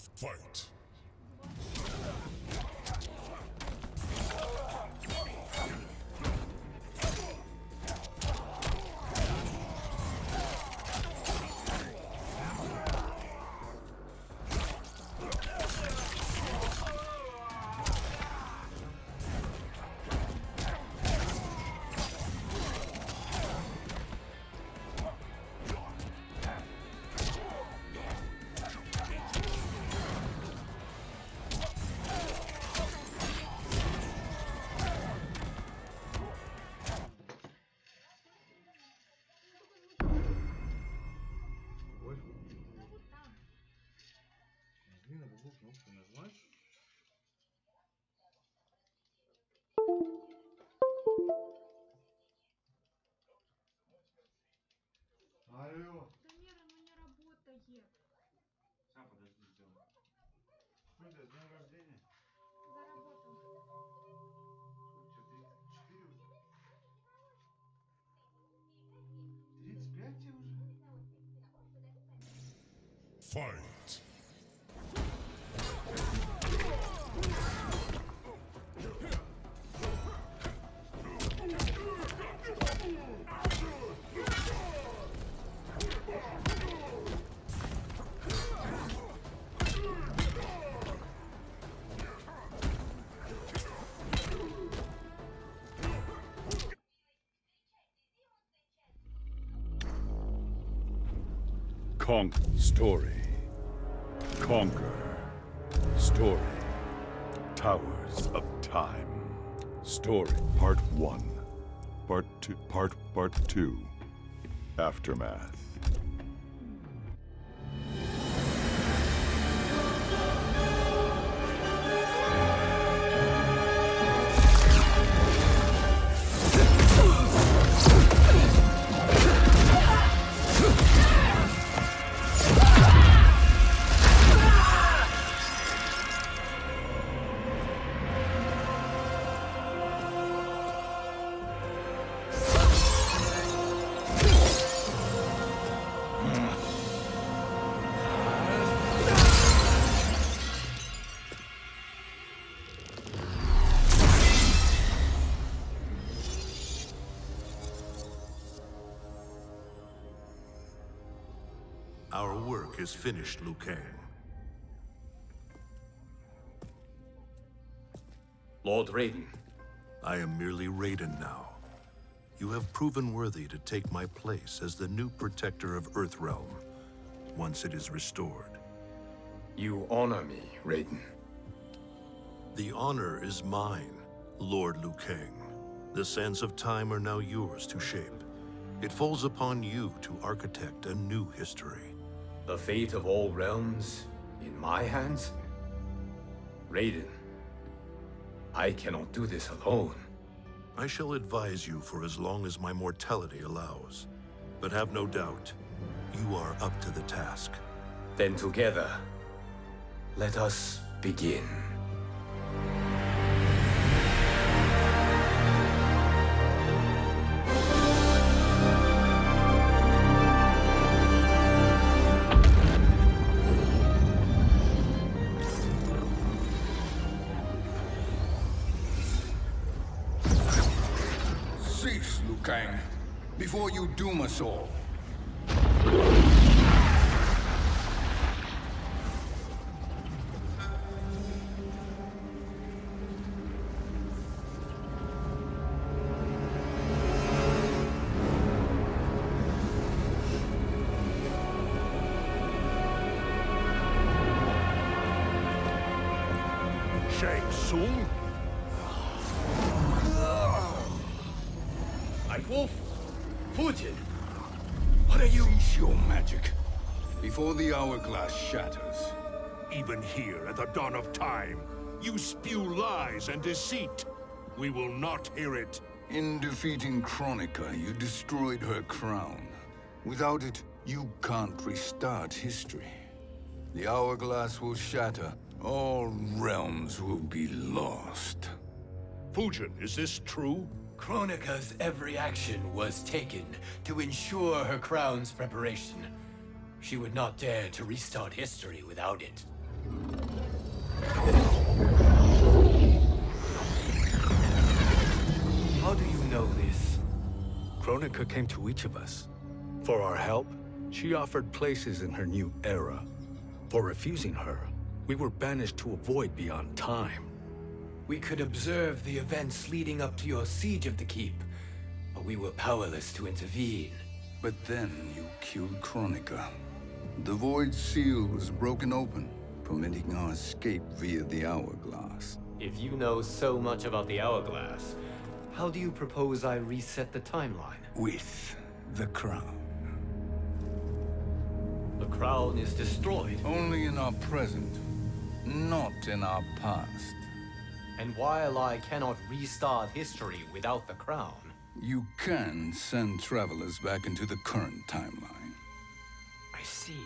Fight. На какую кнопку нажимать? Алло. Да нет, оно не работает. Сейчас, подожди, сделай. Что это, с днем рождения? Заработал. Сколько тебе, 34 уже? 35 тебе уже? Fight. Story. Conquer. Story. Towers of Time. Story. Part 1. Part 2. Part 2. Aftermath. Our work is finished, Liu Kang. Lord Raiden, I am merely Raiden now. You have proven worthy to take my place as the new protector of Earthrealm, once it is restored. you honor me, Raiden. The honor is mine, Lord Liu Kang. The sands of time are now yours to shape. It falls upon you to architect a new history. The fate of all realms in my hands? Raiden, I cannot do this alone. I shall advise you for as long as my mortality allows. But have no doubt, you are up to the task. Then together, let us begin. Cease, Liu Kang, before you doom us all. Shang Tsung? Wolf, Fujin, what are you? Cease your magic, before the hourglass shatters. Even here at the dawn of time, you spew lies and deceit. We will not hear it. In defeating Kronika, you destroyed her crown. Without it, you can't restart history. The hourglass will shatter. All realms will be lost. Fujin, is this true? Kronika's every action was taken to ensure her crown's preparation. She would not dare to restart history without it. How do you know this? Kronika came to each of us. For our help, she offered places in her new era. For refusing her, we were banished to a void beyond time. We could observe the events leading up to your siege of the keep, but we were powerless to intervene. But then you killed Kronika. The Void Seal was broken open, permitting our escape via the Hourglass. If you know so much about the Hourglass, how do you propose I reset the timeline? With the crown. The crown is destroyed. Only in our present, not in our past. And while I cannot restart history without the crown, You can send travelers back into the current timeline. I see.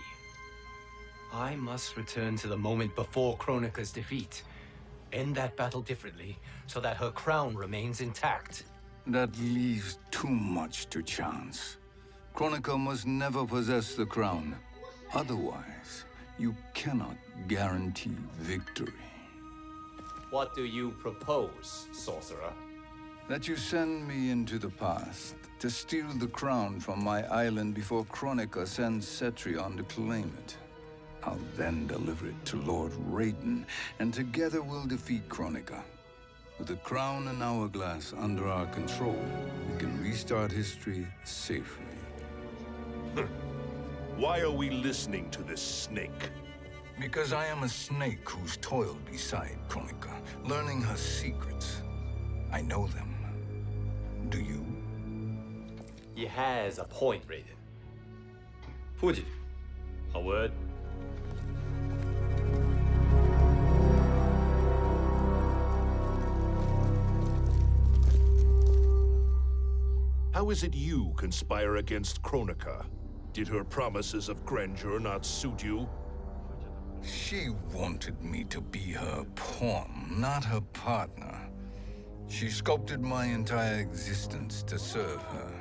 I must return to the moment before Kronika's defeat. End that battle differently, so that her crown remains intact. That leaves too much to chance. Kronika must never possess the crown. Otherwise, you cannot guarantee victory. What do you propose, sorcerer? That you send me into the past to steal the crown from my island before Kronika sends Cetrion to claim it. I'll then deliver it to Lord Raiden, and together we'll defeat Kronika. With the crown and Hourglass under our control, we can restart history safely. Why are we listening to this snake? Because I am a snake who's toiled beside Kronika, learning her secrets. I know them. Do you? He has a point, Raiden. Fuji, a word? How is it you conspire against Kronika? Did her promises of grandeur not suit you? She wanted me to be her pawn, not her partner. She sculpted my entire existence to serve her,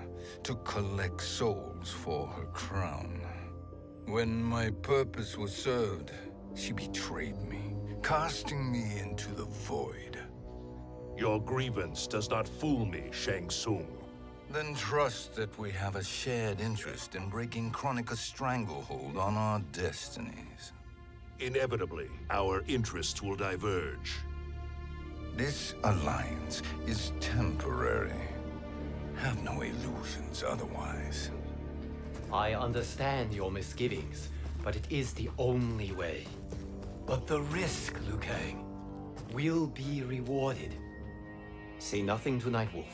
to collect souls for her crown. When my purpose was served, she betrayed me, casting me into the void. Your grievance does not fool me, Shang Tsung. Then trust that we have a shared interest in breaking Kronika's stranglehold on our destinies. Inevitably, our interests will diverge. This alliance is temporary. Have no illusions otherwise. I understand your misgivings, but it is the only way. But the risk, Liu Kang, will be rewarded. Say nothing to Nightwolf.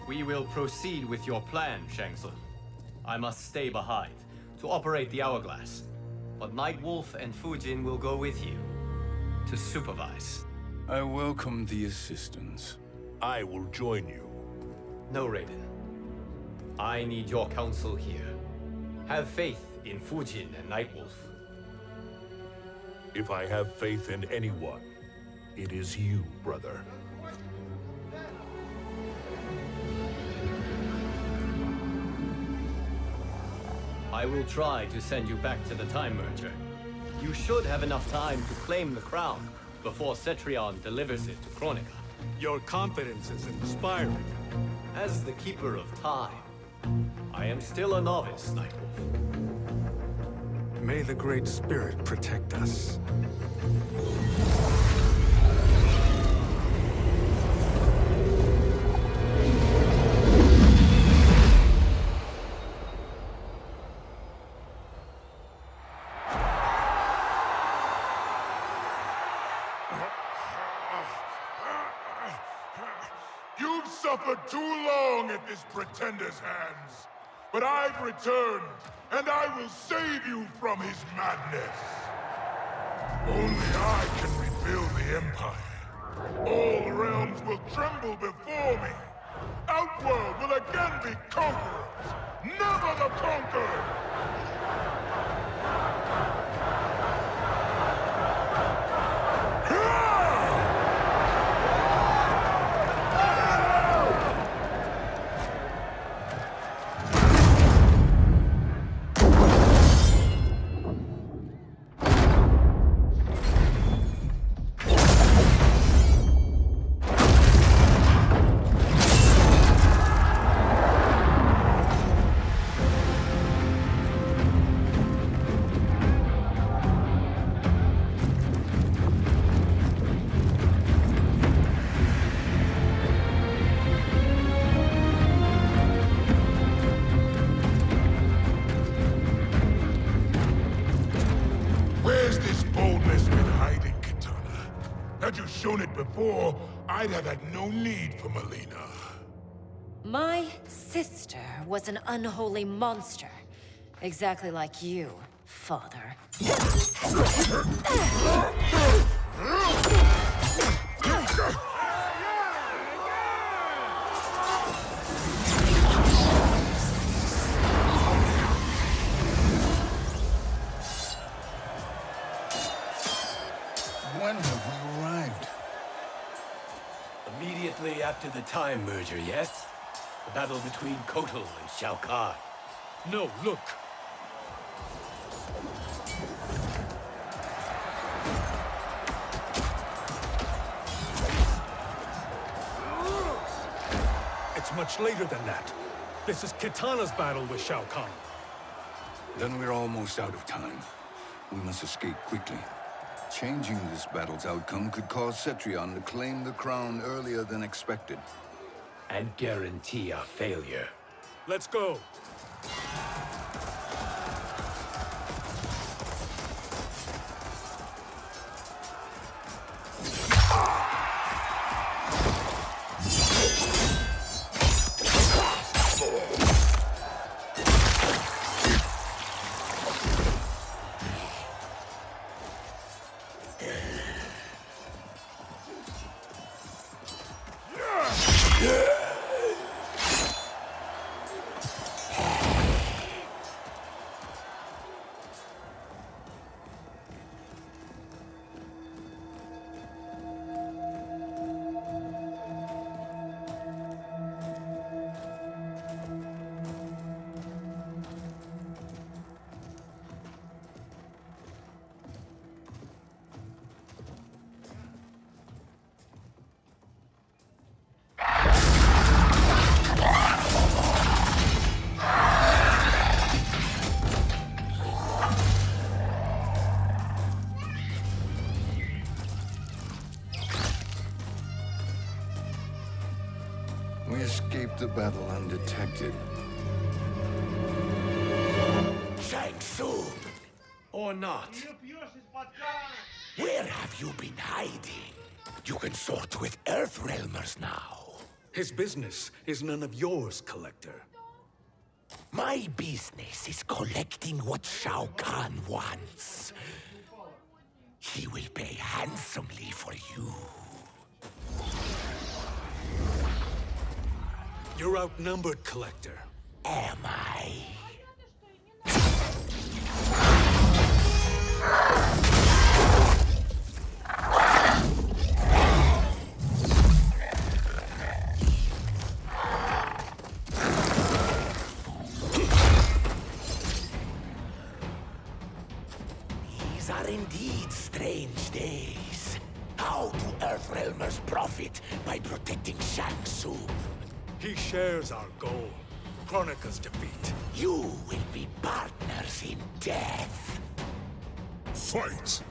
We will proceed with your plan, Shang Tsung. I must stay behind to operate the Hourglass. But Nightwolf and Fujin will go with you to supervise. I welcome the assistance. I will join you. No, Raiden. I need your counsel here. Have faith in Fujin and Nightwolf. If I have faith in anyone, it is you, brother. I will try to send you back to the Time Merger. You should have enough time to claim the crown before Cetrion delivers it to Kronika. Your confidence is inspiring. As the Keeper of Time, I am still a novice, Nightwolf. May the Great Spirit protect us. You've suffered too long at this pretender's hands. But I've returned, and I will save you from his madness. Only I can rebuild the Empire. All realms will tremble before me. Outworld will again be conquerors, never the conquered! had you shown it before, I'd have had no need for Melina. My sister was an unholy monster. Exactly like you, father. When have we arrived? Immediately after the Time merger, yes? The battle between Kotal and Shao Kahn. No, look. It's much later than that. This is Kitana's battle with Shao Kahn. Then we're almost out of time. We must escape quickly. Changing this battle's outcome could cause Cetrion to claim the crown earlier than expected. And guarantee our failure. Let's go. We escaped the battle undetected. Shang Tsung, Or not. where have you been hiding? You can sort with Earthrealmers now. His business is none of yours, Collector. My business is collecting what Shao Kahn wants. He will pay handsomely for you. You're outnumbered, Collector. Am I? These are indeed strange days. How do Earthrealmers profit by protecting Shang Tsung? He shares our goal. Kronika's defeat. You will be partners in death. Fight!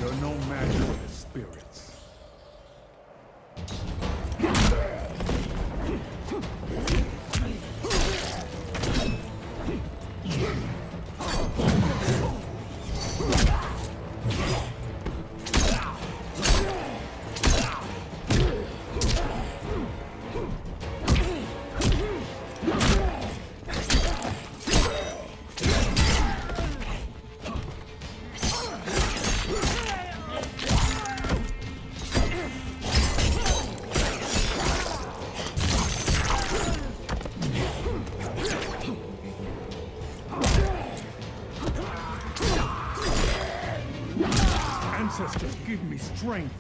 You're no match for his spirits. ancestors give me strength.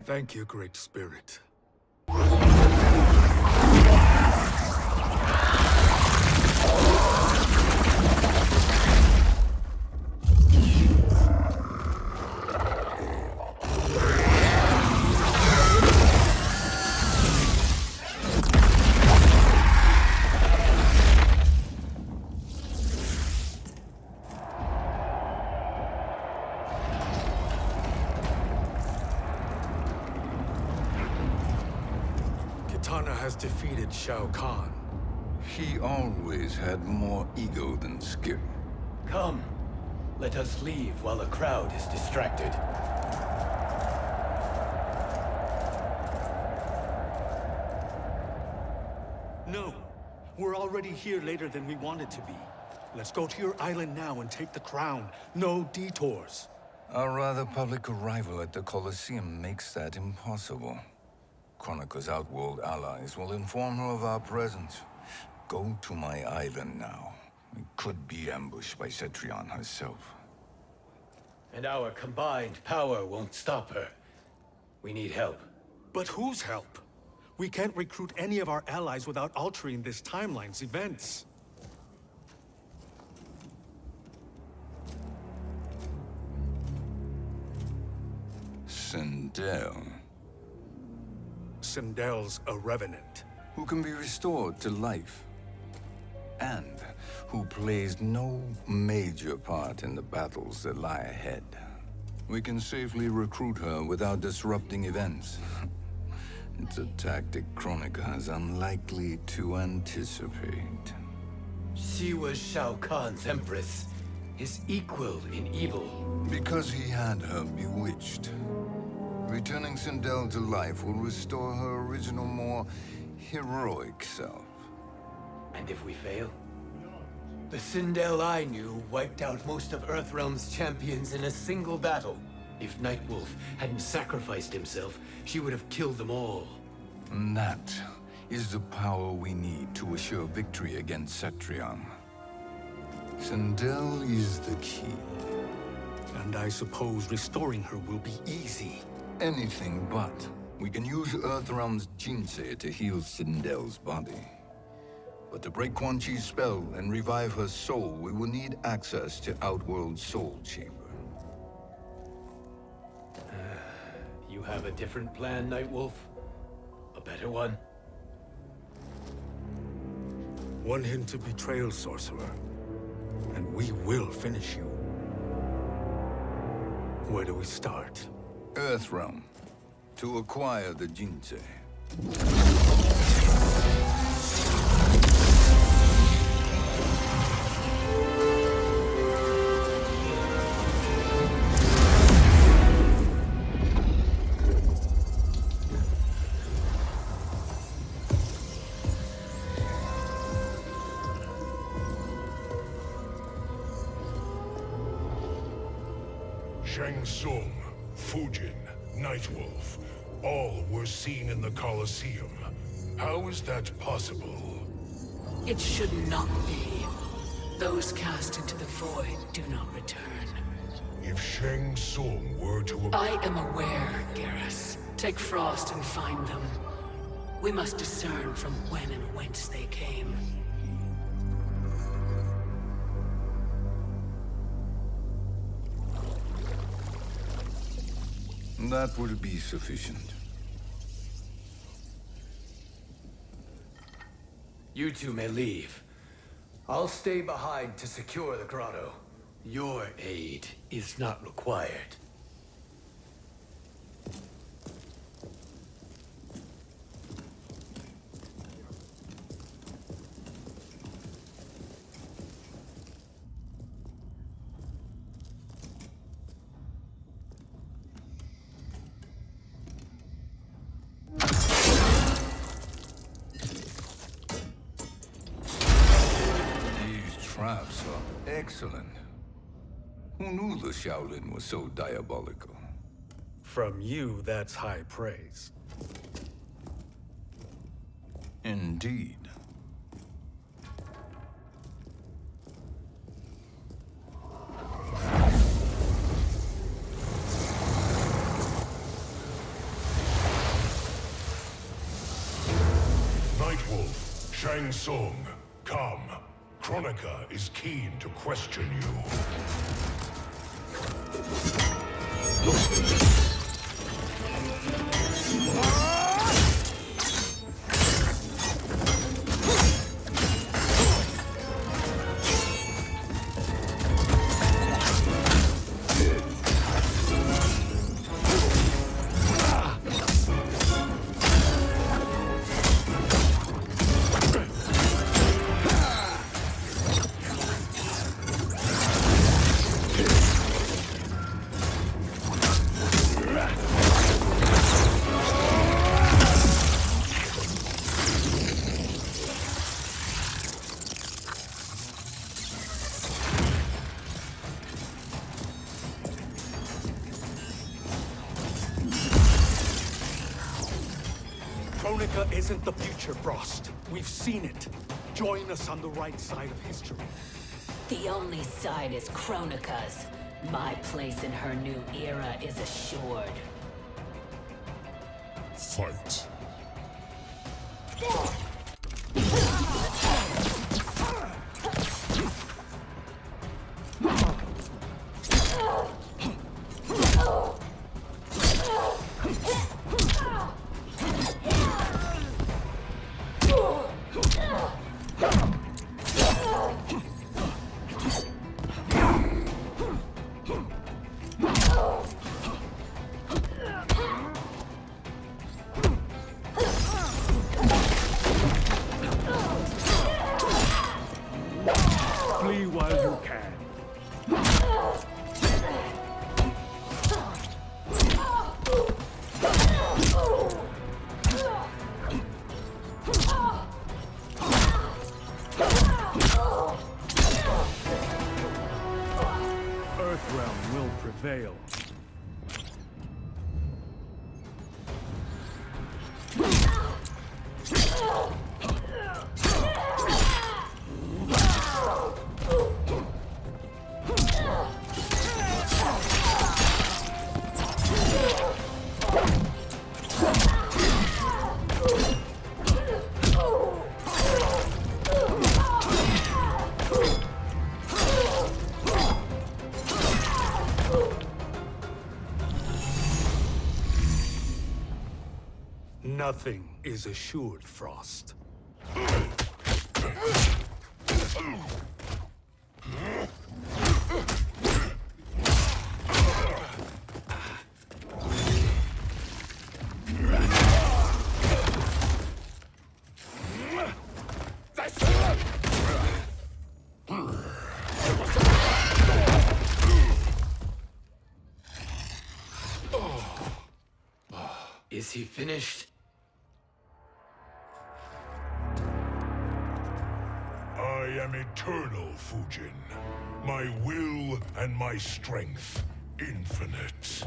Thank you, Great Spirit. Kitana has defeated Shao Kahn. He always had more ego than skill. Come, let us leave while the crowd is distracted. No, we're already here later than we wanted to be. Let's go to your island now and take the crown. No detours. Our rather public arrival at the Colosseum makes that impossible. Kronika's outworld allies will inform her of our presence. Go to my island now. We could be ambushed by Cetrion herself. And our combined power won't stop her. We need help. But whose help? We can't recruit any of our allies without altering this timeline's events. Sindel, Sindel's a revenant. who can be restored to life, and who plays no major part in the battles that lie ahead. We can safely recruit her without disrupting events. It's a tactic Kronika is unlikely to anticipate. She was Shao Kahn's empress, his equal in evil. Because he had her bewitched. Returning Sindel to life will restore her original, more heroic self. And if we fail? The Sindel I knew wiped out most of Earthrealm's champions in a single battle. If Nightwolf hadn't sacrificed himself, she would have killed them all. And that is the power we need to assure victory against Cetrion. Sindel is the key. And I suppose restoring her will be easy. Anything but. We can use Earthrealm's Jinsei to heal Sindel's body. But to break Quan Chi's spell and revive her soul, we will need access to Outworld's Soul Chamber. You have a different plan, Nightwolf? A better one? One hint to betrayal, sorcerer. And we will finish you. Where do we start? Earthrealm. To acquire the Jinsei. Shang Tsung, Fujin, Nightwolf, all were seen in the Colosseum. How is that possible? It should not be. Those cast into the void do not return. If Shang Tsung were to... I am aware, Garrus. Take Frost and find them. We must discern from when and whence they came. That will be sufficient. You two may leave. I'll stay behind to secure the grotto. Your aid is not required. Traps are excellent. Who knew the Shaolin was so diabolical? From you, that's high praise. Indeed. Shang Tsung, come. Kronika is keen to question you. Kronika isn't the future, Frost. We've seen it. Join us on the right side of history. The only side is Kronika's. My place in her new era is assured. Fight. Flee while you can. Earthrealm will prevail. Nothing is assured, Frost. Is he finished? I am eternal, Fujin. My will and my strength, infinite.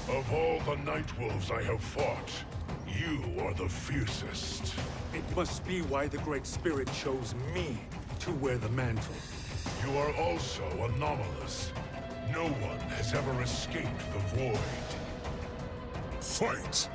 Of all the Nightwolves I have fought, you are the fiercest. It must be why the Great Spirit chose me to wear the mantle. You are also anomalous. No one has ever escaped the void. Fight!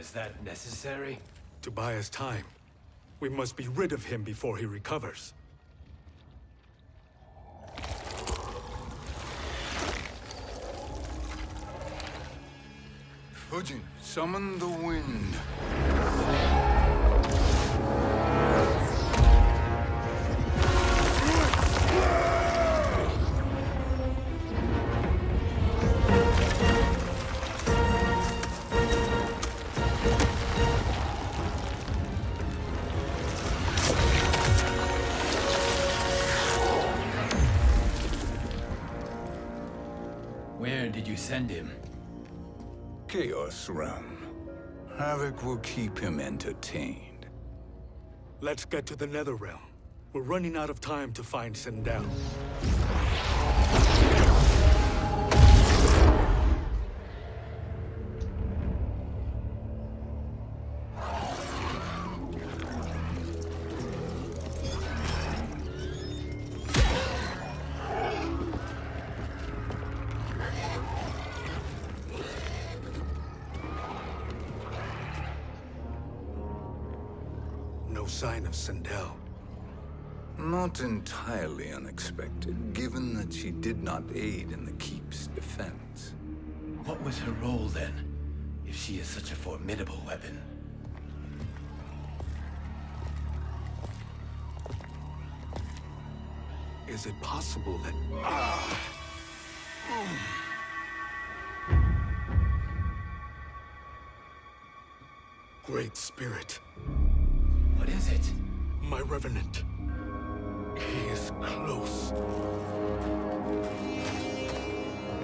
Was that necessary? To buy us time. We must be rid of him before he recovers. Fujin, summon the wind. Where did you send him? Chaos Realm. Havoc will keep him entertained. Let's get to the Netherrealm. We're running out of time to find Sindel. No sign of Sindel. Not entirely unexpected, given that she did not aid in the Keep's defense. What was her role then, if she is such a formidable weapon? Is it possible that... Great Spirit. What is it? My Revenant. He is close.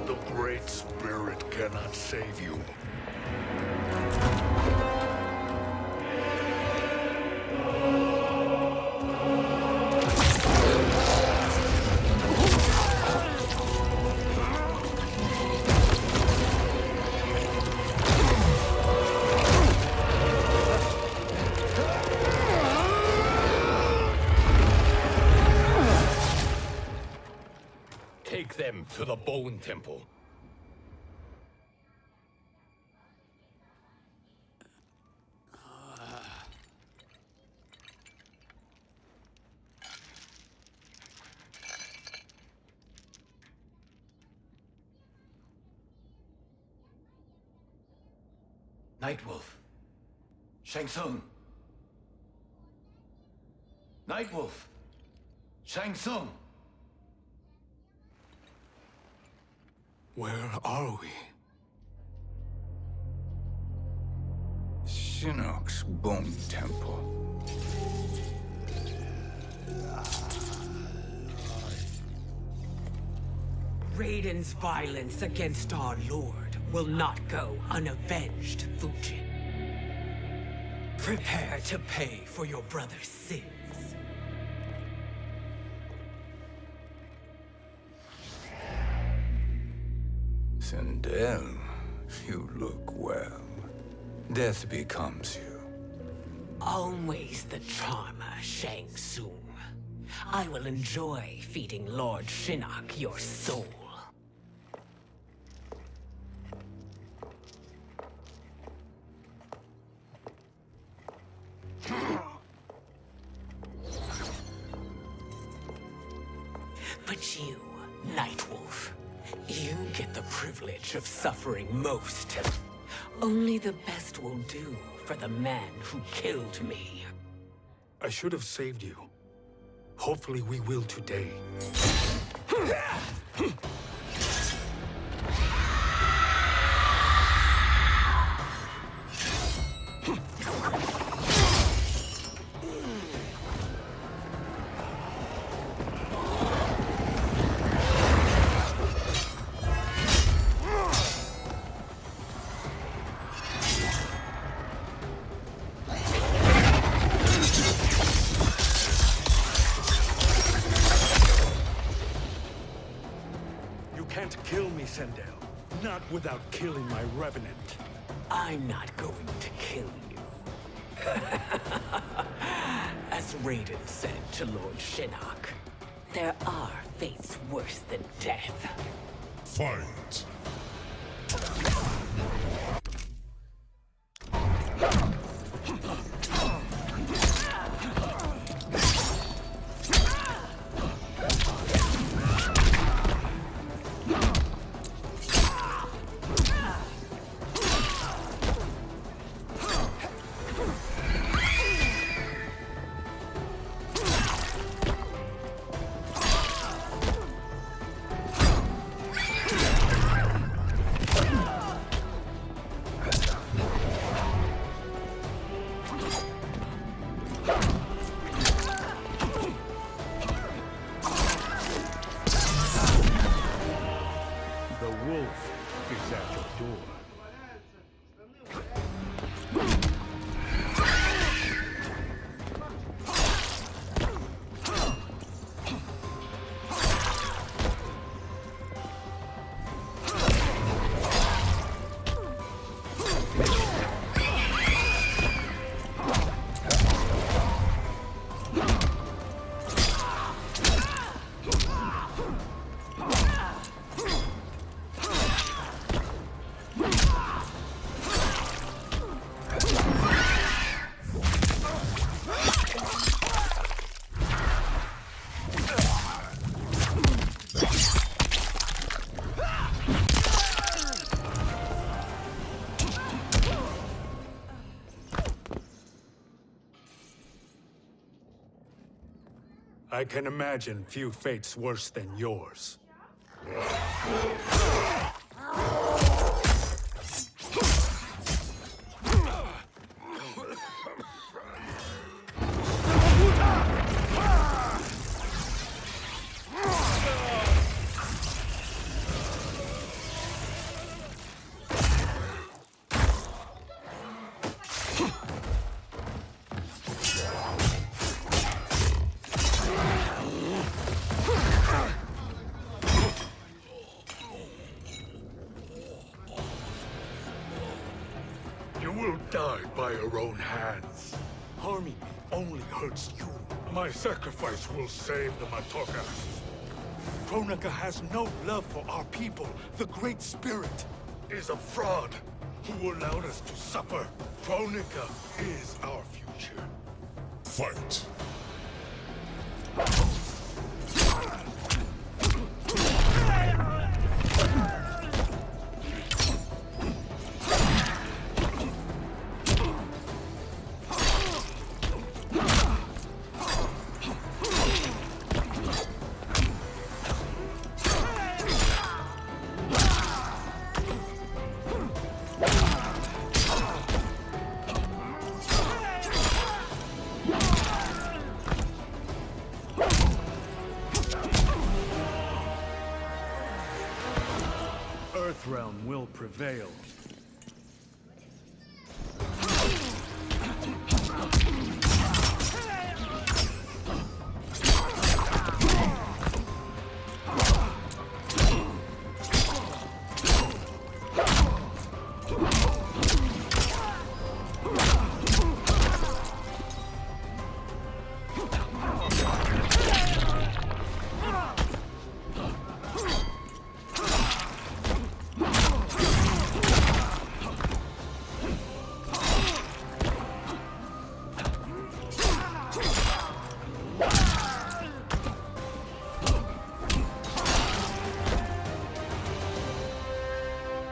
The Great Spirit cannot save you. Take them to the Bone Temple. Nightwolf. Shang Tsung. Nightwolf. Shang Tsung. Where are we? Shinnok's Bone Temple. Raiden's violence against our Lord will not go unavenged, Fujin. Prepare to pay for your brother's sins. Sindel, you look well. Death becomes you. Always the charmer, Shang Tsung. I will enjoy feeding Lord Shinnok your soul. But you, Nightwolf, you get the privilege of suffering most. Only the best will do for the man who killed me. I should have saved you. Hopefully we will today. Sindel. Not without killing my Revenant. I'm not going to kill you. As Raiden said to Lord Shinnok, there are fates worse than death. Fight! I can imagine few fates worse than yours. You will die by your own hands. Harming me only hurts you. My sacrifice will save the Matoka. Kronika has no love for our people. The Great Spirit Is a fraud who allowed us to suffer. Kronika is our future. Fight. Earthrealm will prevail.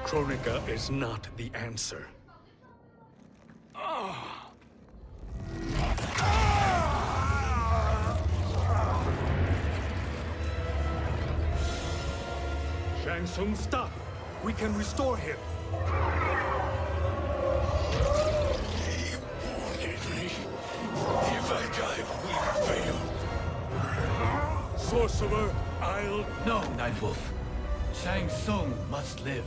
Kronika is not the answer. Shang Tsung, stop! We can restore him. If I die, we fail. Sorcerer, I'll... No, Nightwolf. Shang Tsung must live.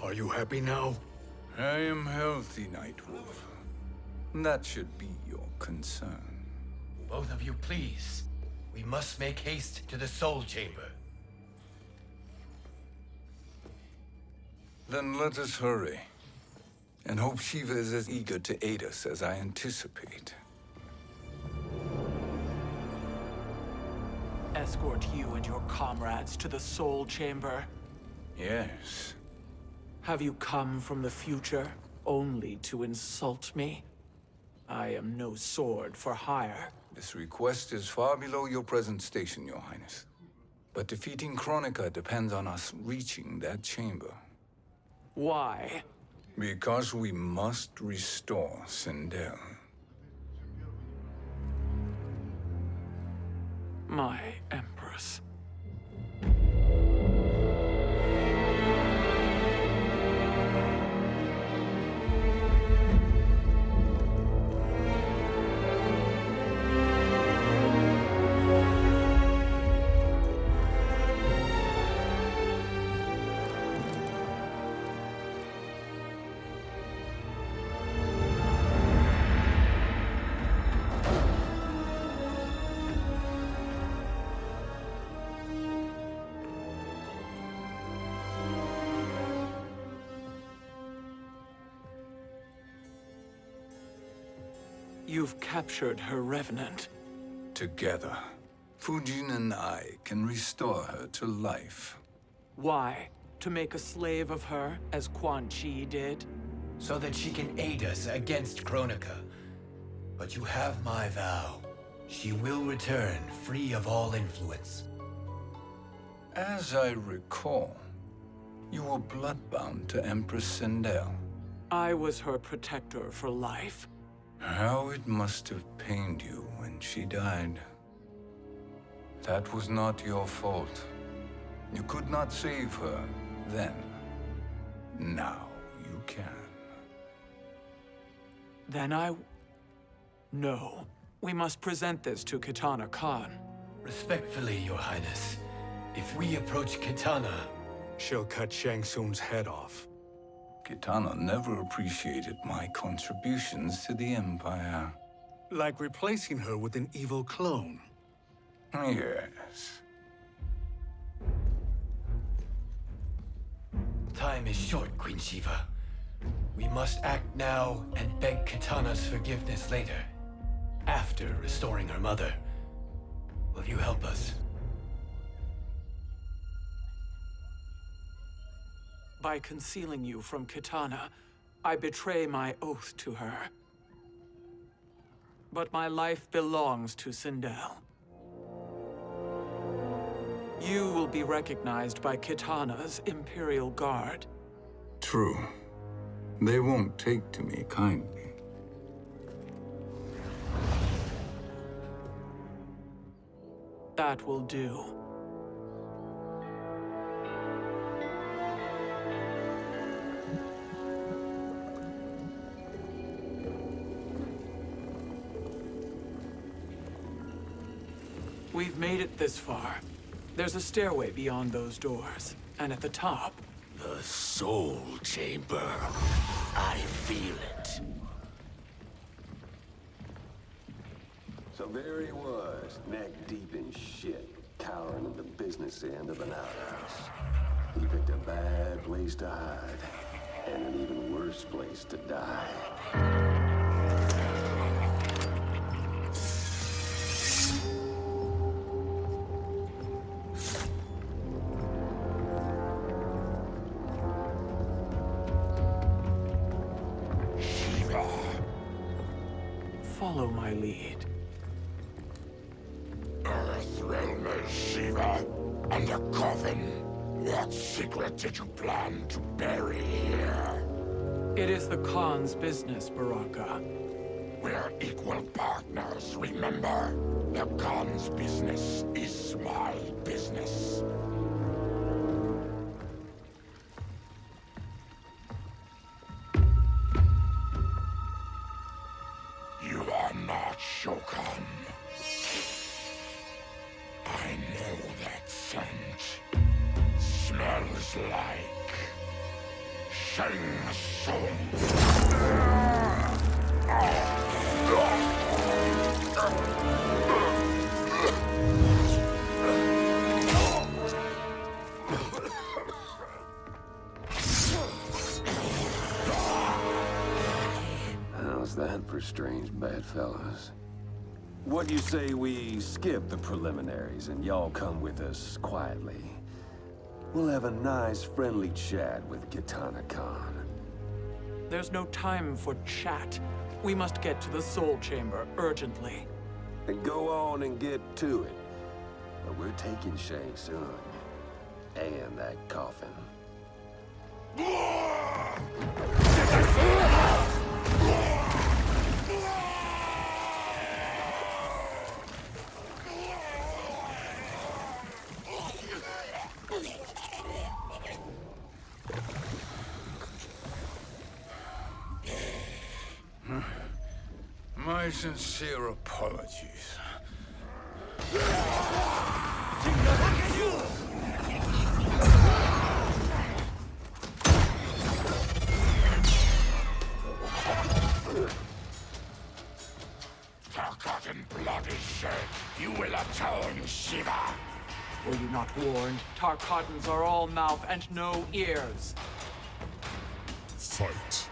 Are you happy now? I am healthy, Nightwolf. That should be your concern. Both of you, please. We must make haste to the Soul Chamber. Then let us hurry. And hope Shiva is as eager to aid us as I anticipate. Escort you and your comrades to the Soul Chamber. Yes. Have you come from the future only to insult me? I am no sword for hire. This request is far below your present station, Your Highness. But defeating Kronika depends on us reaching that chamber. Why? Because we must restore Sindel. My Empress. You've captured her revenant. Together. Fujin and I can restore her to life. Why? To make a slave of her, as Quan Chi did? So that she can aid us against Kronika. But you have my vow. She will return free of all influence. As I recall, you were bloodbound to Empress Sindel. I was her protector for life. How it must have pained you when she died. That was not your fault. You could not save her then. Now you can. Then No. We must present this to Kitana Khan. Respectfully, Your Highness, if we approach Kitana, she'll cut Shang Tsung's head off. Kitana never appreciated my contributions to the Empire. Like replacing her with an evil clone. Yes. Time is short, Queen Shiva. We must act now and beg Kitana's forgiveness later. After restoring her mother. Will you help us? By concealing you from Kitana, I betray my oath to her. But my life belongs to Sindel. You will be recognized by Kitana's Imperial Guard. True. They won't take to me kindly. That will do. We've made it this far. There's a stairway beyond those doors, and at the top... The Soul Chamber. I feel it. So there he was, neck deep in shit, cowering at the business end of an outhouse. He picked a bad place to hide, and an even worse place to die. Follow my lead. Earthrealmer Shiva, and a coffin. What secret did you plan to bury here? It is the Khan's business, Baraka. We're equal partners, remember? The Khan's business is my business. You are not Shokan. I know that scent. Smells like Shang Tsung. How's that for strange bedfellows? What do you say we skip the preliminaries and y'all come with us quietly? We'll have a nice, friendly chat with Kitana Khan. There's no time for chat. We must get to the Soul Chamber urgently. And go on and get to it. But we're taking Shang Tsung. And that coffin. My sincere apologies. Forgotten blood is shed. You will atone, Shiva. Were you not warned? Tarkatans are all mouth and no ears. Fight.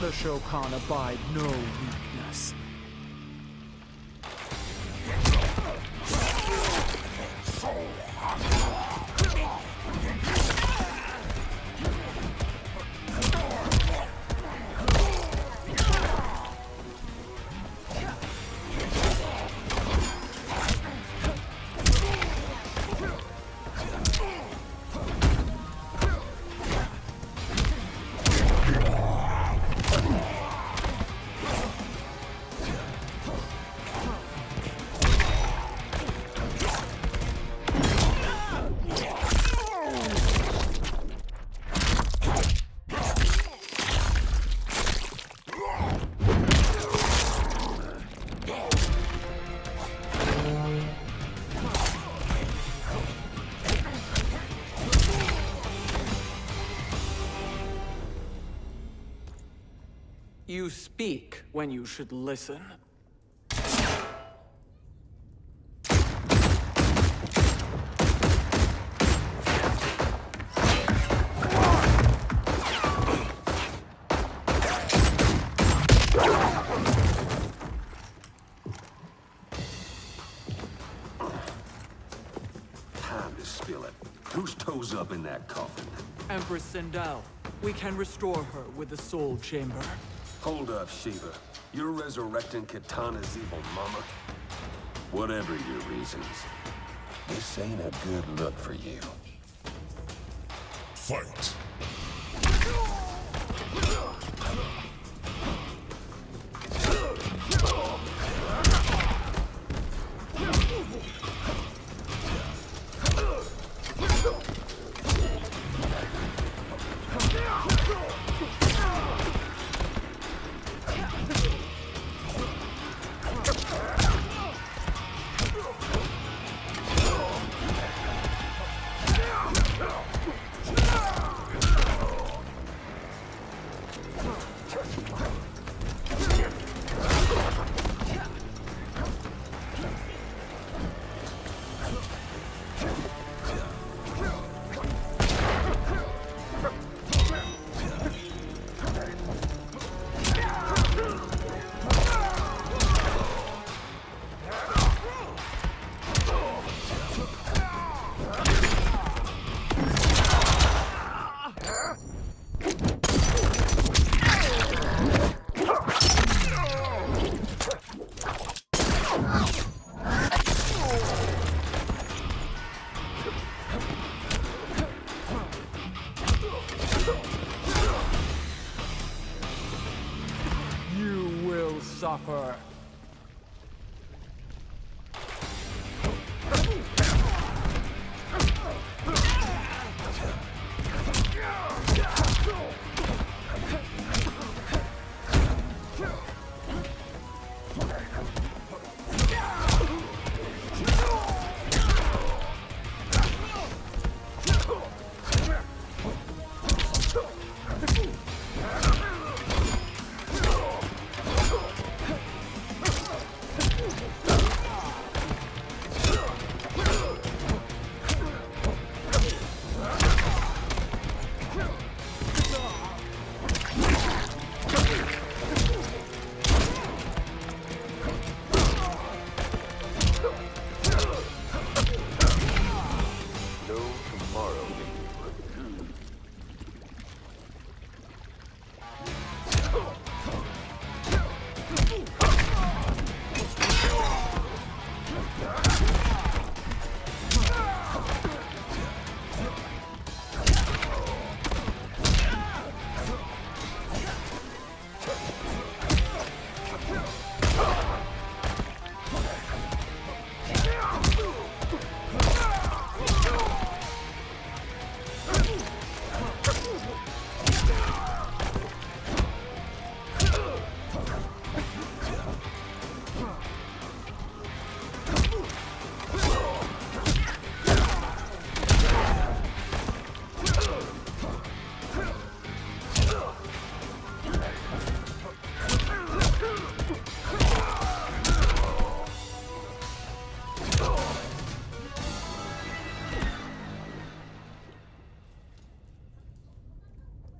The Shokan abide no weakness. You speak when you should listen. Time to spill it. Whose toes up in that coffin? Empress Sindel. We can restore her with the Soul Chamber. Hold up, Shiva. You're resurrecting Kitana's evil mama? Whatever your reasons, this ain't a good look for you. Fight! Suffer.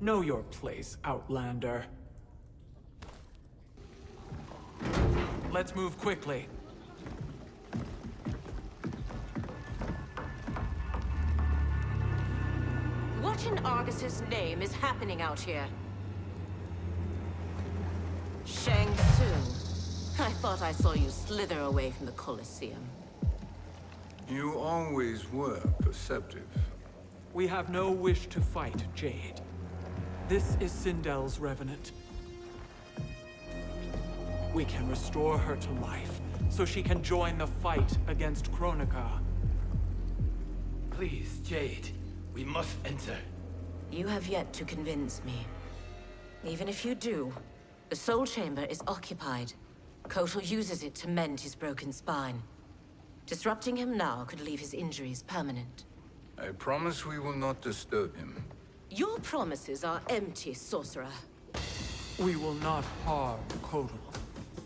Know your place, Outlander. Let's move quickly. What in Argus's name is happening out here? Shang Tsung. I thought I saw you slither away from the Colosseum. You always were perceptive. We have no wish to fight, Jade. This is Sindel's Revenant. We can restore her to life, so she can join the fight against Kronika. Please, Jade. We must enter. You have yet to convince me. Even if you do, the Soul Chamber is occupied. Kotal uses it to mend his broken spine. Disrupting him now could leave his injuries permanent. I promise we will not disturb him. Your promises are empty, sorcerer. We will not harm Kotal.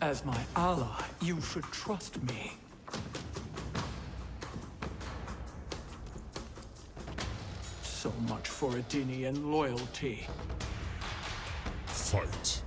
As my ally, you should trust me. So much for Adenian loyalty. Fight.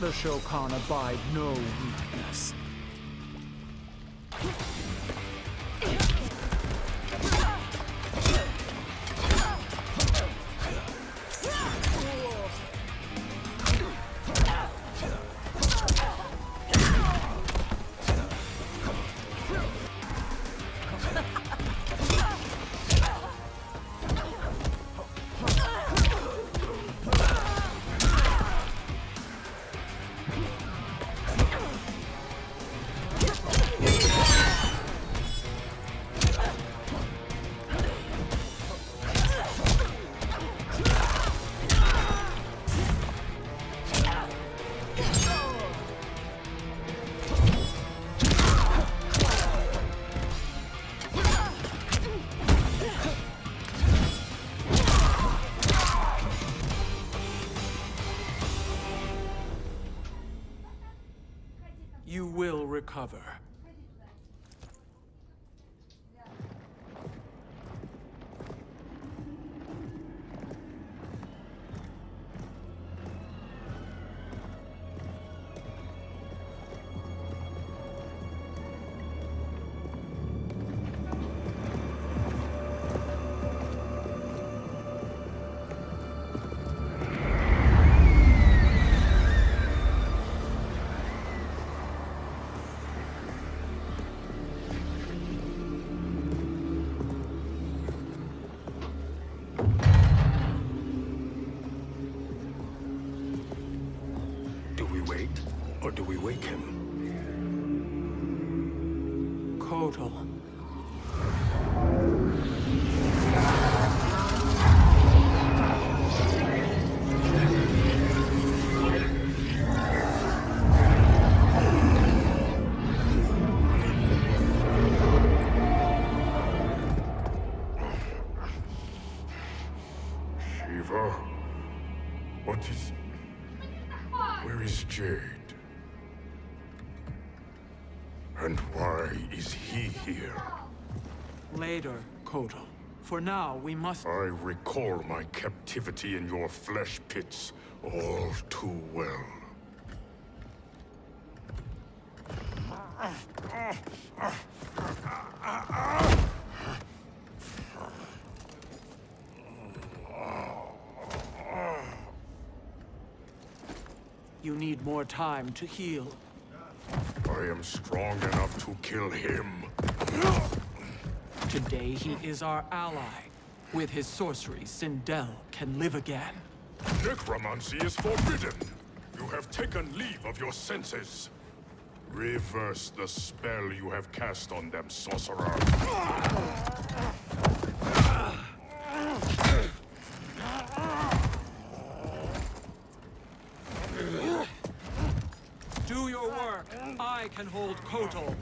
The Shokan abide no weakness. You will recover. Wait, or do we wake him? Kotal. Shiva? What is... Where is Jade? And why is he here? Later, Kotal. For now, we must... I recall my captivity in your flesh pits all too well. You need more time to heal. I am strong enough to kill him. Today he is our ally. With his sorcery, Sindel can live again. Necromancy is forbidden. You have taken leave of your senses. Reverse the spell you have cast on them, sorcerer. Do your work. I can hold Kotal.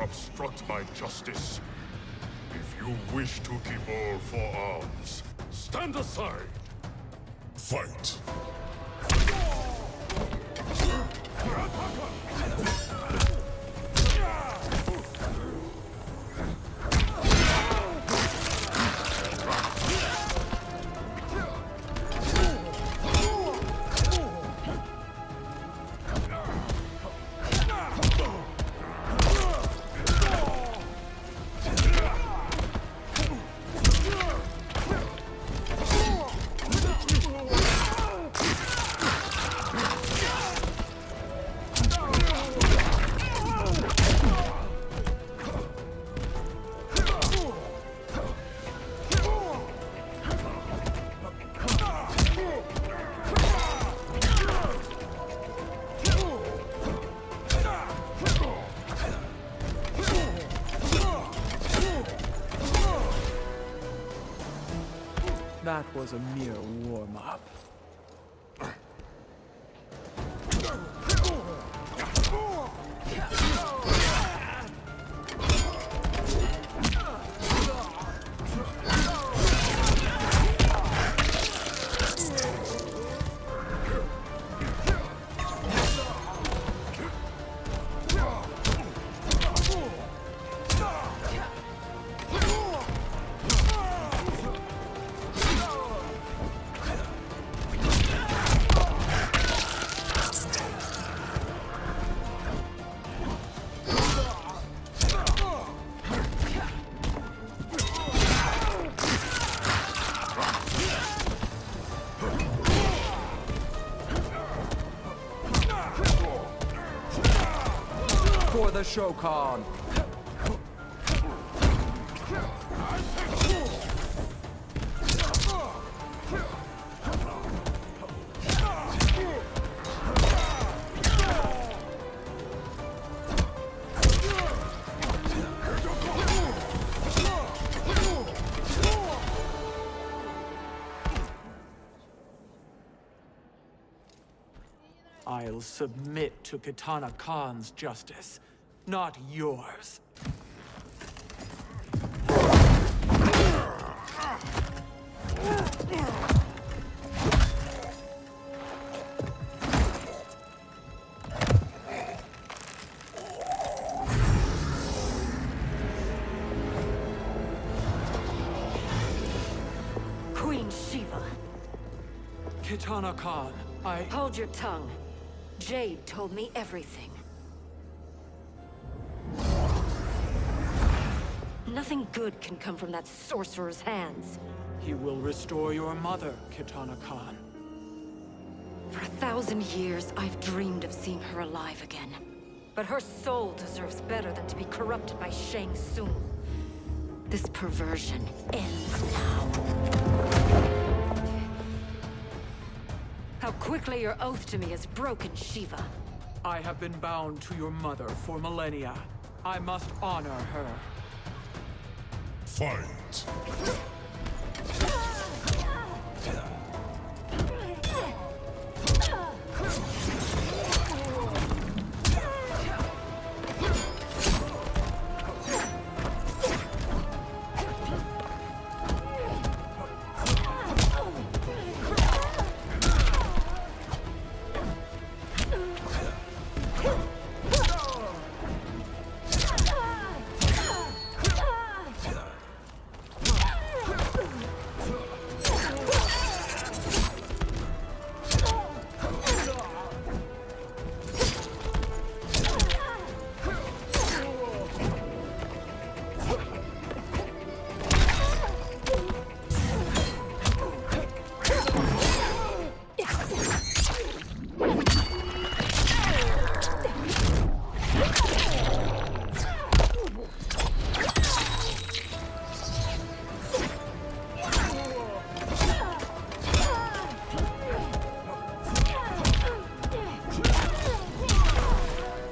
Obstruct my justice. If you wish to keep all four arms, stand aside. Fight. That was a mere warm-up. For the Shokan! I'll submit to Kitana Khan's justice, not yours. Queen Shiva. Kitana Khan, Hold your tongue. Jade told me everything. Nothing good can come from that sorcerer's hands. He will restore your mother, Kitana Khan. For 1,000 years, I've dreamed of seeing her alive again. But her soul deserves better than to be corrupted by Shang Tsung. This perversion ends now. How quickly your oath to me has broken, Shiva. I have been bound to your mother for millennia. I must honor her. Fight.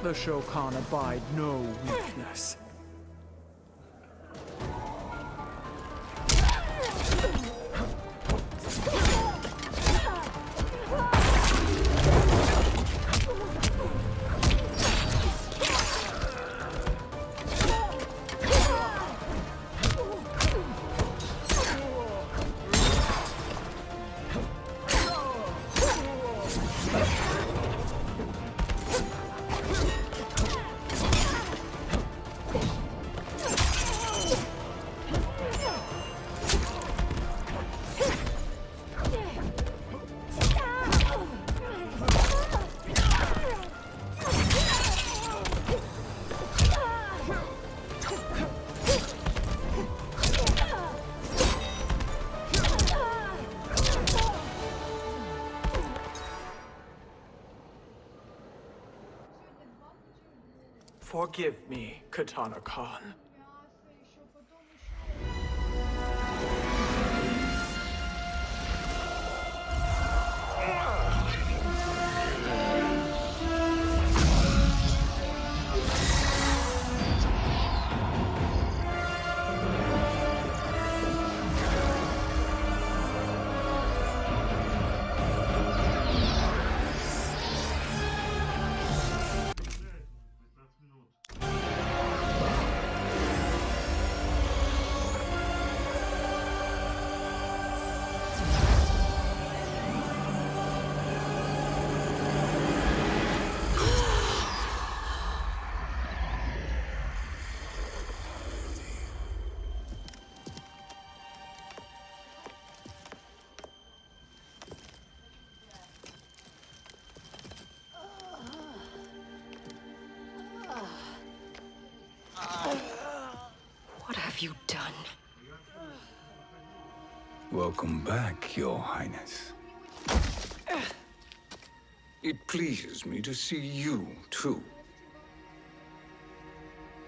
The Shokan abide no weakness. Forgive me, Katana Khan. What have you done? Welcome back, Your Highness. It pleases me to see you, too.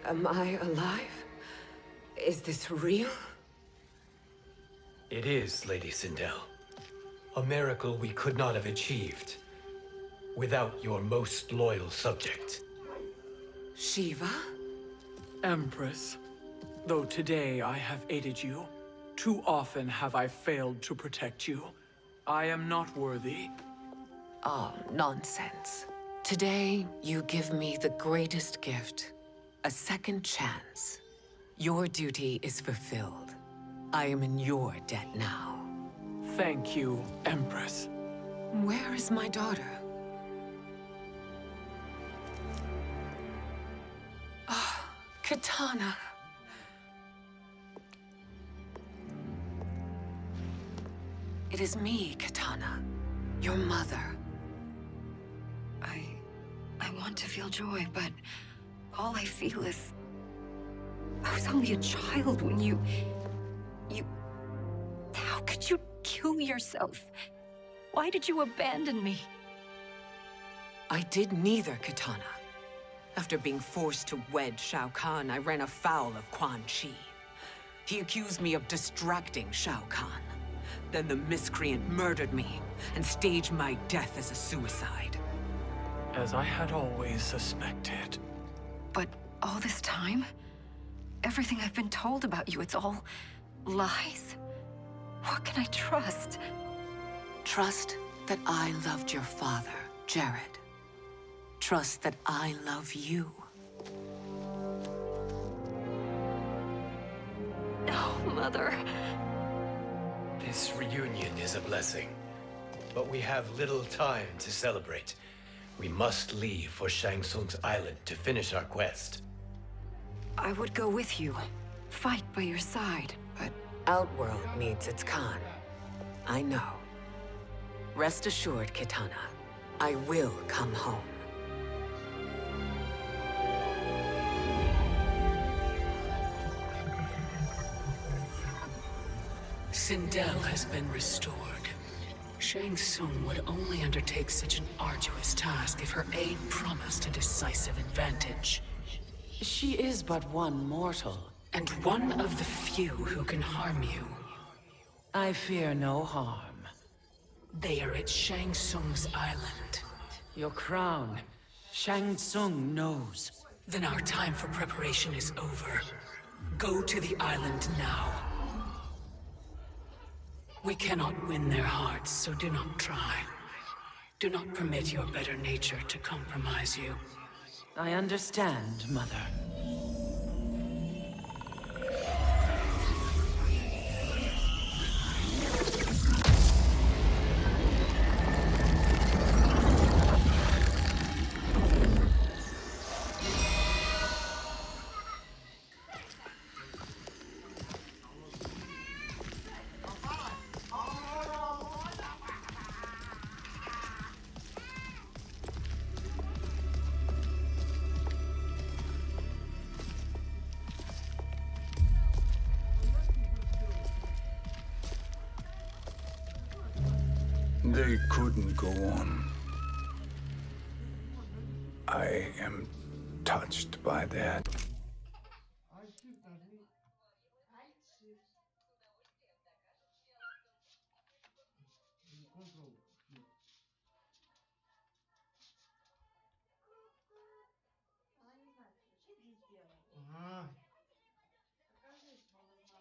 Am I alive? Is this real? It is, Lady Sindel. A miracle we could not have achieved without your most loyal subject. Shiva? Empress, though today I have aided you, too often have I failed to protect you. I am not worthy. Oh, nonsense. Today, you give me the greatest gift. A second chance. Your duty is fulfilled. I am in your debt now. Thank you, Empress. Where is my daughter? Ah, Katana. It is me, Katana. Your mother. I want to feel joy, but all I feel is... I was only a child when you... How could you kill yourself? Why did you abandon me? I did neither, Katana. After being forced to wed Shao Kahn, I ran afoul of Quan Chi. He accused me of distracting Shao Kahn. Then the miscreant murdered me and staged my death as a suicide. As I had always suspected. But all this time? Everything I've been told about you, it's all lies? What can I trust? Trust that I loved your father, Jared. Trust that I love you. No, Mother. This reunion is a blessing, but we have little time to celebrate. We must leave for Shang Tsung's island to finish our quest. I would go with you. Fight by your side. But Outworld needs its Khan. I know. Rest assured, Kitana. I will come home. Sindel has been restored. Shang Tsung would only undertake such an arduous task if her aid promised a decisive advantage. She is but one mortal, and one of the few who can harm you. I fear no harm. They are at Shang Tsung's island. Your crown Shang Tsung knows. Then our time for preparation is over. Go to the island now. We cannot win their hearts, so do not try. Do not permit your better nature to compromise you. I understand, Mother. They couldn't go on. I am touched by that. Ага.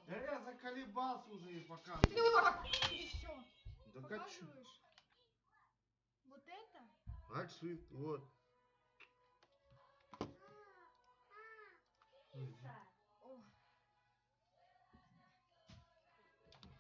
Да я заколебался уже и показываю. Ты вот так и все. Да Показываешь. Вот это? Альшифт, вот.